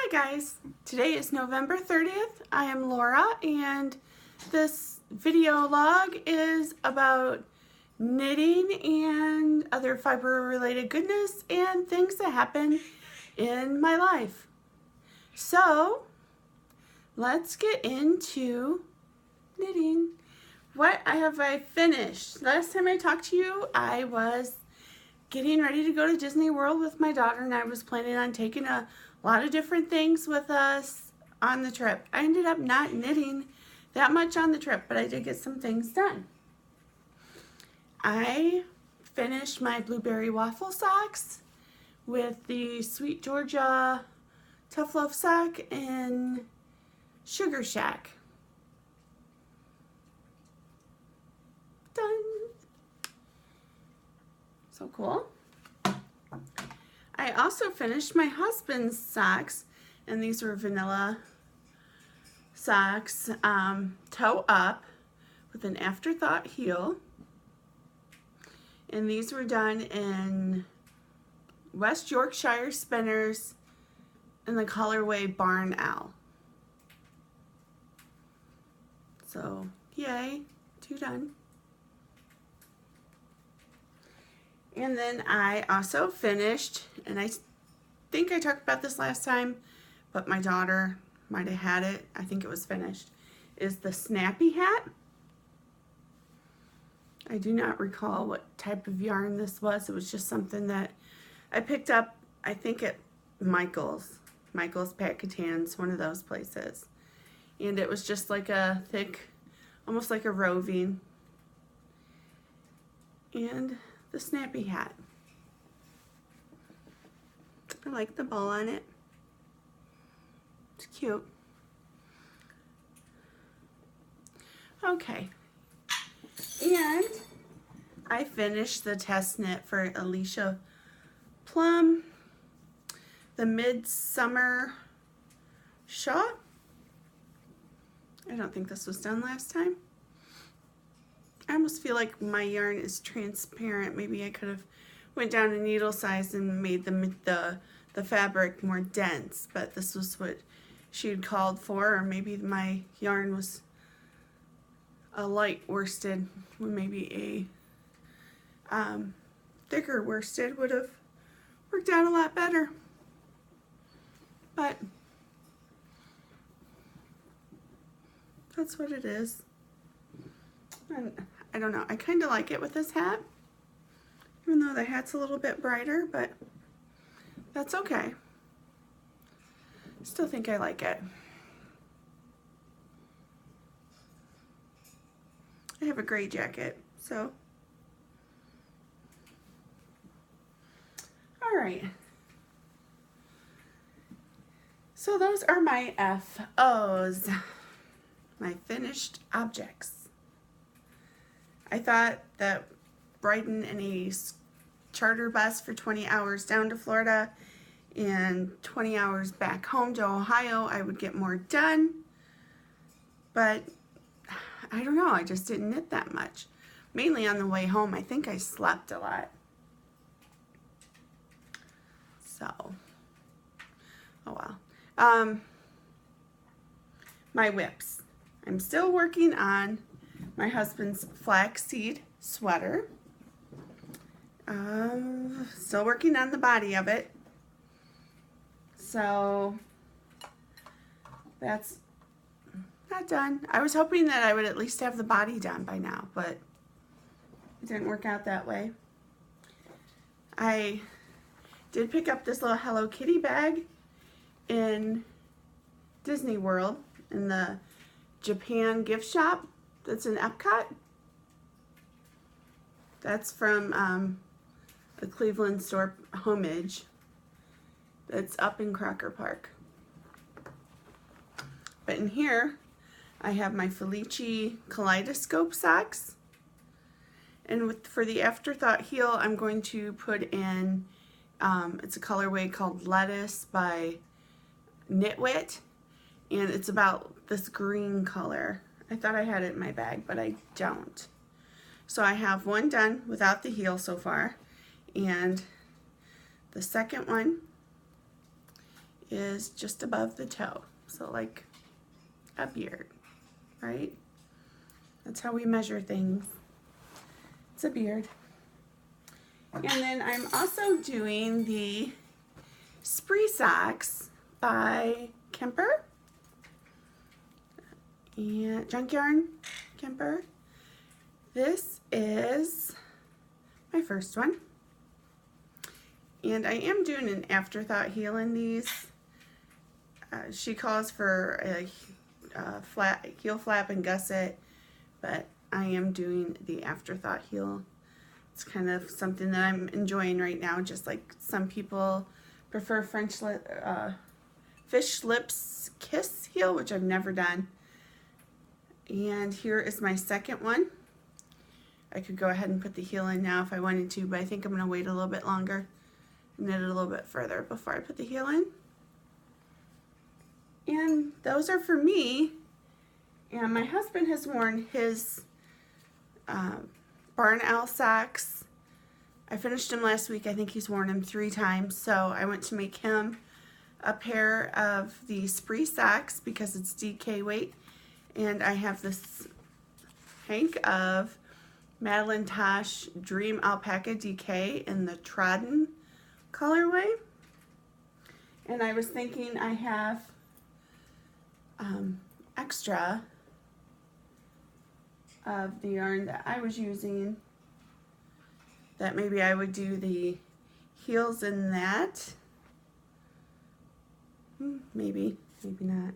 Hi guys, today is November 30th. I am Laura and this video log is about knitting and other fiber related goodness and things that happen in my life. So let's get into knitting. What have I finished? Last time I talked to you, I was getting ready to go to Disney World with my daughter and I was planning on taking a lot of different things with us on the trip. I ended up not knitting that much on the trip, but I did get some things done. I finished my blueberry waffle socks with the Sweet Georgia Tough Loaf sock in Sugar Shack. Done. So cool. I also finished my husband's socks, and these were vanilla socks, toe up with an afterthought heel. And these were done in West Yorkshire spinners in the colorway Barn Owl. So, yay, 2 done. And then I also finished, and I think I talked about this last time, but my daughter might have had it. I think it was finished. Is the snappy hat. I do not recall what type of yarn this was. It was just something that I picked up, I think at Michael's Packetans, one of those places. And it was just like a thick, almost like a roving. And the snappy hat. I like the bow on it. It's cute. Okay. And I finished the test knit for Alicia Plum, the Midsummer Shawl. I don't think this was done last time. I almost feel like my yarn is transparent. Maybe I could have went down a needle size and made the fabric more dense, but this was what she had called for, or maybe my yarn was a light worsted, when maybe a thicker worsted would have worked out a lot better. But that's what it is. And I don't know, I kind of like it with this hat, even though the hat's a little bit brighter, but that's okay. Still think I like it. I have a gray jacket, so. All right. So those are my FOs, my finished objects. I thought that riding in a charter bus for 20 hours down to Florida and 20 hours back home to Ohio, I would get more done. But I don't know, I just didn't knit that much. Mainly on the way home, I think I slept a lot. So, oh well. My whips. I'm still working on my husband's flaxseed sweater. Still working on the body of it. So that's not done. I was hoping that I would at least have the body done by now, but it didn't work out that way. I did pick up this little Hello Kitty bag in Disney World in the Japan gift shop that's in Epcot. That's from the Cleveland store Homage that's up in Crocker Park. But in here I have my Felici Kaleidoscope socks, and for the afterthought heel I'm going to put in it's a colorway called Lettuce by Knitwit, and it's about this green color. I thought I had it in my bag, but I don't. So I have one done without the heel so far, and the second one is just above the toe. So like a beard, right? That's how we measure things. It's a beard. And then I'm also doing the Spree Socks by Kemper and Junk Yarn Kemper. This is my first one. And I am doing an afterthought heel in these. She calls for a flat heel flap and gusset, but I am doing the afterthought heel. It's kind of something that I'm enjoying right now, just like some people prefer fish lips kiss heel, which I've never done. And here is my second one. I could go ahead and put the heel in now if I wanted to, but I think I'm going to wait a little bit longer and knit it a little bit further before I put the heel in. And those are for me. And my husband has worn his barn owl socks. I finished them last week. I think he's worn them 3 times. So I went to make him a pair of the Spree socks because it's DK weight. And I have this hank of Madeline Tosh Dream Alpaca DK in the Trodden colorway. And I was thinking I have extra of the yarn that I was using, that maybe I would do the heels in that. Maybe not.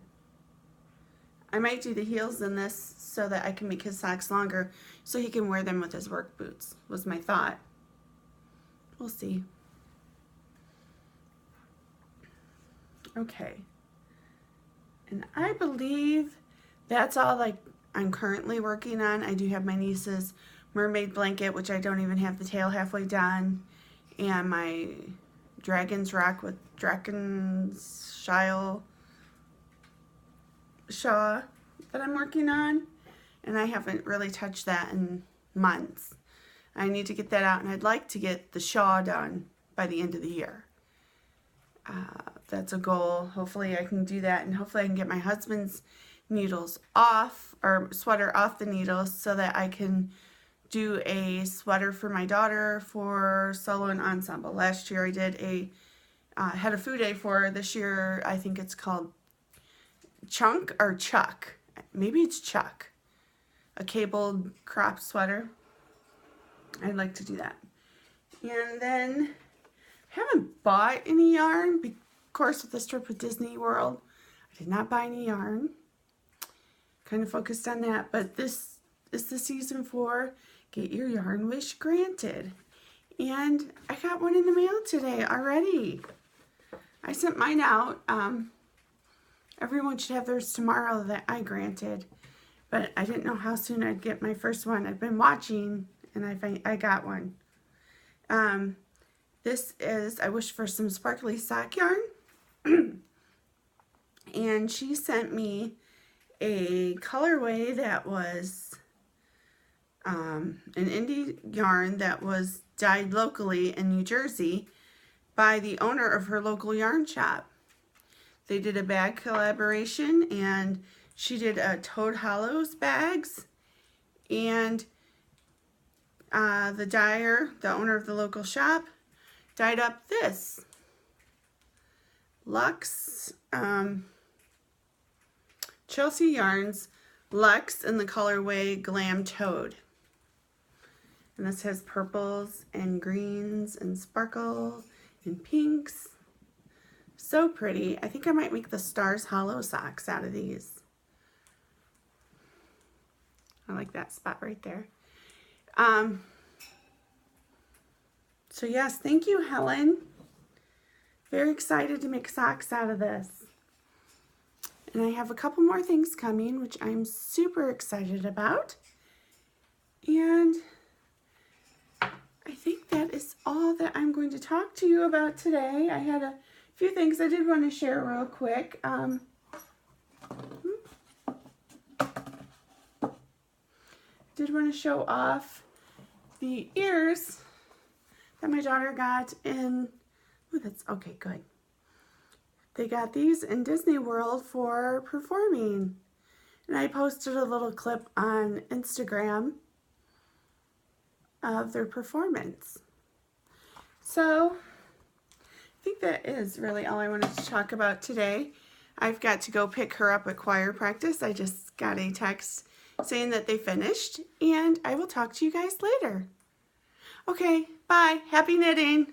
I might do the heels in this so that I can make his socks longer so he can wear them with his work boots, was my thought. We'll see. Okay. And I believe that's all I'm currently working on. I do have my niece's mermaid blanket, which I don't even have the tail halfway done, and my Dragon's Rock with Dragon's shawl that I'm working on, and I haven't really touched that in months. I need to get that out, and I'd like to get the shawl done by the end of the year. That's a goal. Hopefully I can do that, and hopefully I can get my husband's needles off, or sweater off the needles, so that I can do a sweater for my daughter for solo and ensemble. Last year I did had a food day for her. This year I think it's called Chunk or Chuck. Maybe it's Chuck. A cabled crop sweater. I'd like to do that. And then I haven't bought any yarn. Of course, with this trip with Disney World, I did not buy any yarn. Kind of focused on that, but this is the season for Get Your Yarn Wish Granted. And I got one in the mail today already. I sent mine out. Everyone should have theirs tomorrow that I granted, but I didn't know how soon I'd get my first one. I've been watching, and I got one. This is, I wished for some sparkly sock yarn, and she sent me a colorway that was an indie yarn that was dyed locally in New Jersey by the owner of her local yarn shop. They did a bag collaboration, and she did a Toad Hollows bags, and the dyer, the owner of the local shop, dyed up this Luxe Chelsea Yarns Luxe in the colorway Glam Toad. And this has purples and greens and sparkle and pinks. So pretty. I think I might make the Stars Hollow socks out of these. I like that spot right there. So yes, thank you, Helen. Very excited to make socks out of this. And I have a couple more things coming, which I'm super excited about. And I think that is all that I'm going to talk to you about today. I had a few things I did want to share real quick. Did want to show off the ears that my daughter got in. Oh, that's okay, good. They got these in Disney World for performing. And I posted a little clip on Instagram of their performance. So I think that is really all I wanted to talk about today. I've got to go pick her up at choir practice. I just got a text saying that they finished, and I will talk to you guys later. Okay, bye. Happy knitting.